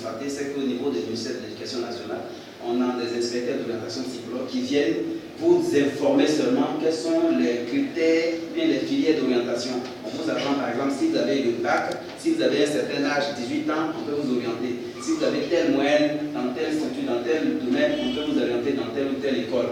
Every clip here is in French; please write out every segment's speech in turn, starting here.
constater, c'est qu'au niveau du ministère de l'Éducation nationale, on a des inspecteurs d'orientation psychologue qui viennent vous informer seulement quels sont les critères, bien les filières d'orientation. On vous apprend par exemple, si vous avez le bac, si vous avez un certain âge, 18 ans, on peut vous orienter. Si vous avez telle moyenne, dans telle structure, dans tel domaine, on peut vous orienter dans telle ou telle école.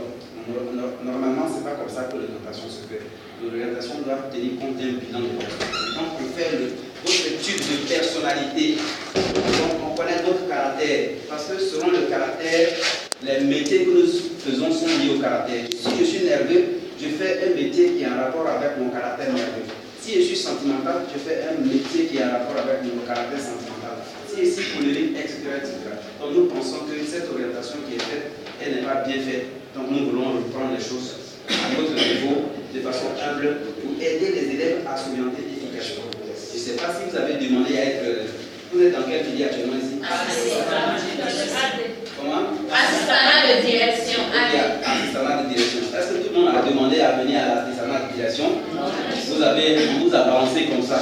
Normalement, ce n'est pas comme ça que l'orientation se fait. L'orientation doit tenir compte d'un bilan de personne. Donc, on fait votre étude de personnalité. Donc, on connaît votre caractère. Parce que selon le caractère, les métiers que nous faisons sont liés au caractère. Si je suis nerveux, je fais un métier qui est en rapport avec mon caractère nerveux. Si je suis sentimental, je fais un métier qui est en rapport avec mon caractère sentimental. Si je suis colérique, etc., etc. Donc, nous pensons que cette orientation qui est faite, elle n'est pas bien faite. Donc, nous voulons reprendre les choses à notre niveau, de façon humble, pour aider les élèves à s'orienter efficacement. Je ne sais pas si vous avez demandé à être... Vous êtes dans quelle filière actuellement ici? Comment? Assistant de direction. Assistant de direction. Est-ce que tout le monde a demandé à venir à l'assistant de direction? On vous a balancé comme ça.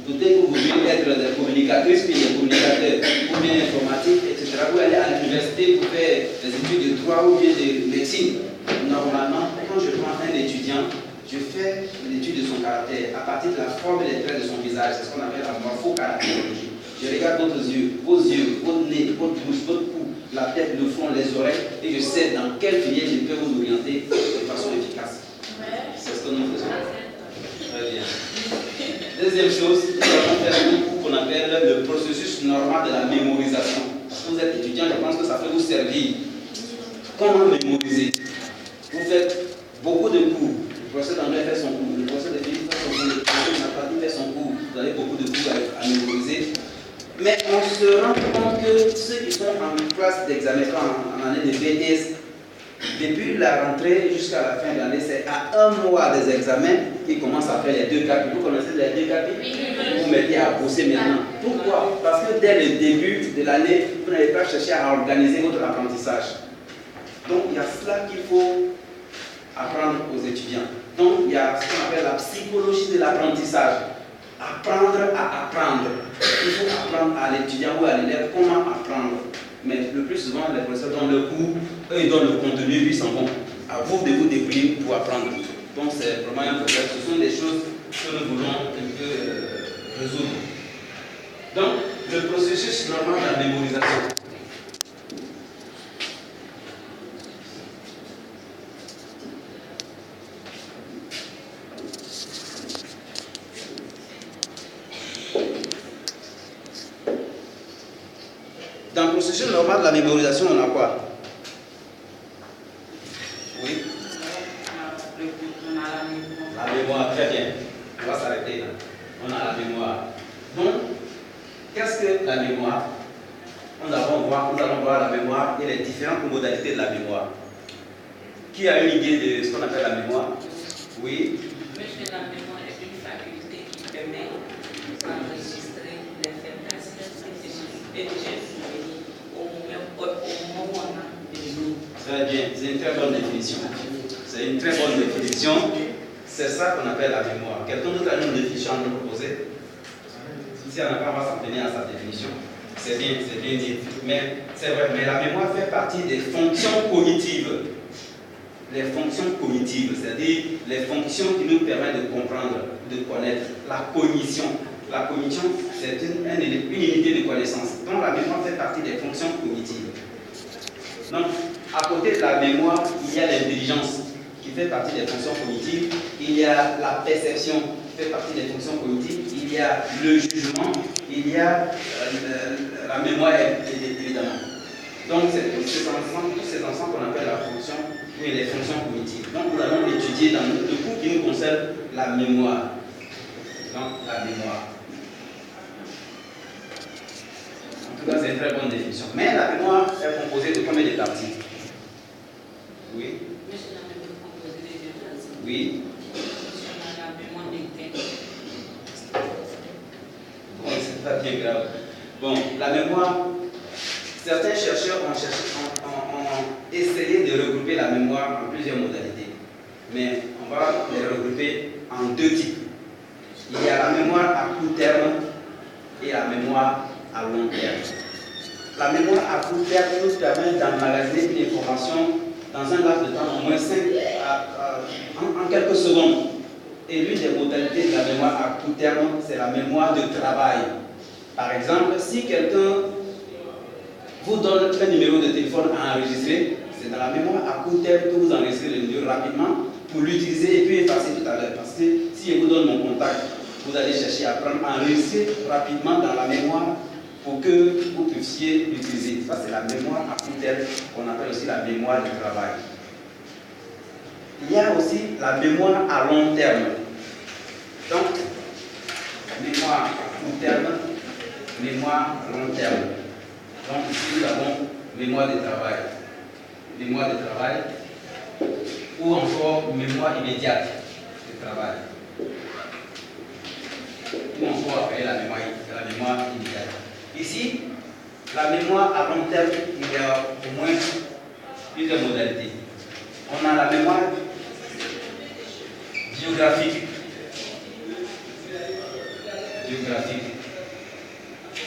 Peut-être que vous voulez être des communicatrices, puis des communicateurs, ou bien informatiques, etc. Vous allez à l'université pour faire des études de droit ou bien de médecine. Normalement, quand je prends un étudiant, je fais l'étude de son caractère à partir de la forme et des traits de son visage. C'est ce qu'on appelle la morpho-caractérologie. Je regarde votre yeux, votre nez, votre bouche, votre cou, la tête, le front, les oreilles, et je sais dans quelle filière je peux vous orienter de façon efficace. C'est ce que nous faisons. Très bien. Deuxième chose, nous allons faire un cours qu'on appelle le processus normal de la mémorisation. Parce que vous êtes étudiant, je pense que ça peut vous servir. Comment mémoriser? Vous faites beaucoup de cours. Le professeur d'anglais fait son cours, le professeur de physique fait son cours, le professeur de mathématiques fait son cours. Vous avez beaucoup de cours à mémoriser. Mais on se rend compte que ceux qui sont en classe d'examen, en année de BTS, depuis la rentrée jusqu'à la fin de l'année, c'est à un mois des examens qu'ils commencent à faire les 2 capis. Vous connaissez les 2 capis? Vous mettez à bosser maintenant. Pourquoi? Parce que dès le début de l'année, vous n'avez pas cherché à organiser votre apprentissage. Donc il y a cela qu'il faut apprendre aux étudiants. Donc il y a ce qu'on appelle la psychologie de l'apprentissage. Apprendre à apprendre. Il faut apprendre à l'étudiant ou à l'élève comment apprendre. Mais le plus souvent, les professeurs donnent le cours, eux ils donnent le contenu, puis ils s'en vont. À vous de vous débrouiller pour apprendre. Donc c'est vraiment un problème. Ce sont des choses que nous voulons un peu résoudre. Donc le processus normal de la mémorisation. Dans le processus normal de la mémorisation, on a quoi? Oui? La mémoire, très bien. On va s'arrêter là. On a la mémoire. Donc, qu'est-ce que la mémoire? Nous allons voir la mémoire et les différentes modalités de la mémoire. Qui a une idée de ce qu'on appelle la mémoire? Oui? Monsieur, la mémoire est une faculté qui permet d'enregistrer les faits passés et de se souvenir au moment où on a besoin. Très bien, c'est une très bonne définition. C'est une très bonne définition. C'est ça qu'on appelle la mémoire. Quelqu'un d'autre a une définition à nous proposer? Si on n'a pas, on va s'en tenir à sa définition. C'est bien dit. Mais c'est vrai, mais la mémoire fait partie des fonctions cognitives. Les fonctions cognitives, c'est-à-dire les fonctions qui nous permettent de comprendre, de connaître. La cognition. La cognition, c'est une unité de connaissance. Donc la mémoire fait partie des fonctions cognitives. Donc, à côté de la mémoire, il y a l'intelligence qui fait partie des fonctions cognitives. Il y a la perception qui fait partie des fonctions cognitives. Il y a le jugement. Il y a la mémoire, évidemment. Donc, c'est tous ces ensembles qu'on appelle la fonction, oui, les fonctions cognitives. Donc, nous allons étudier dans le cours qui nous concerne la mémoire. Donc, la mémoire. En tout cas, c'est une très bonne définition. Mais la mémoire est composée de combien de parties? Oui? Monsieur, la mémoire est composée de 2 parties. Oui? Monsieur, la mémoire interne. Bon, c'est pas bien grave. Bon, la mémoire, certains chercheurs ont essayé de regrouper la mémoire en plusieurs modalités. Mais on va les regrouper en 2 types. Il y a la mémoire à court terme et la mémoire à long terme. la mémoire à court terme nous permet d'emmagasiner une information dans un laps de temps au moins 5 en quelques secondes. Et l'une des modalités de la mémoire à court terme, c'est la mémoire de travail. Par exemple, si quelqu'un vous donne un numéro de téléphone à enregistrer, c'est dans la mémoire à court terme que vous enregistrez le numéro rapidement pour l'utiliser et puis effacer tout à l'heure. Parce que si je vous donne mon contact, vous allez chercher à prendre, enregistrer rapidement dans la mémoire pour que vous puissiez l'utiliser. Ça, c'est la mémoire à court terme qu'on appelle aussi la mémoire du travail. Il y a aussi la mémoire à long terme. Donc, mémoire à court terme, mémoire à long terme. Donc, ici, nous avons mémoire de travail. Mémoire de travail ou encore mémoire immédiate de travail. Ou encore appelée la mémoire immédiate. Ici, la mémoire à long terme, il y a au moins plusieurs modalités. On a la mémoire biographique.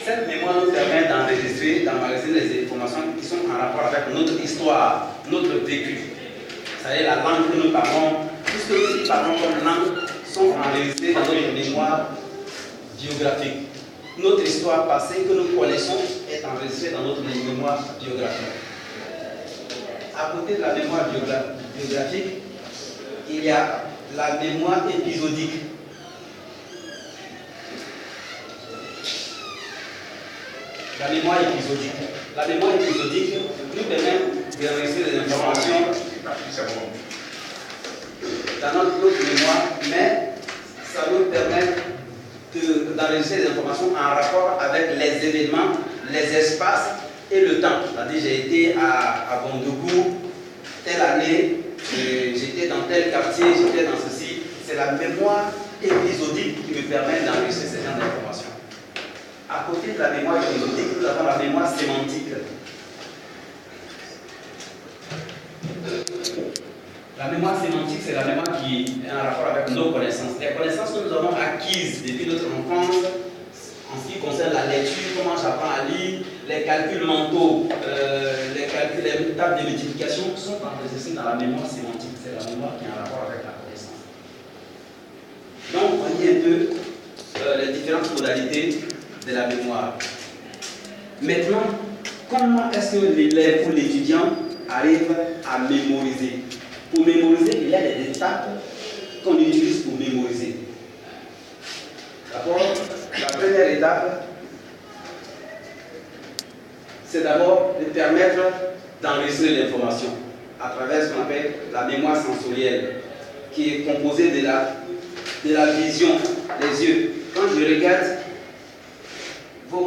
Cette mémoire nous permet d'enregistrer, d'emmagasiner les informations qui sont en rapport avec notre histoire, notre vécu. C'est-à-dire la langue que nous parlons, tout ce que nous parlons comme langue sont enregistrés dans notre mémoire biographique. Notre histoire passée que nous connaissons est enregistrée dans notre mémoire biographique. À côté de la mémoire biographique, il y a la mémoire épisodique. La mémoire épisodique. La mémoire épisodique nous permet d'enregistrer des informations dans notre mémoire, mais ça nous permet d'enregistrer des informations en rapport avec les événements, les espaces et le temps. C'est-à-dire, j'ai été à Bondougou, telle année, j'étais dans tel quartier, j'étais dans ceci. C'est la mémoire épisodique qui me permet d'enregistrer ces genres d'informations. À côté de la mémoire épisodique, nous avons la mémoire sémantique. La mémoire sémantique, c'est la mémoire qui est en rapport avec nos connaissances. Les connaissances que nous avons acquises depuis notre enfance, en ce qui concerne la lecture, comment j'apprends à lire, les calculs mentaux, les tables de multiplication, sont enregistrés dans la mémoire sémantique. C'est la mémoire qui est en rapport avec la connaissance. Donc, on y un peu les différentes modalités de la mémoire. Maintenant, comment est-ce que l'élève ou l'étudiant arrive à mémoriser? Pour mémoriser, il y a des étapes qu'on utilise pour mémoriser. D'abord, la première étape, c'est d'abord de permettre d'enregistrer l'information à travers ce qu'on appelle la mémoire sensorielle, qui est composée de la vision, les yeux. Quand je regarde vos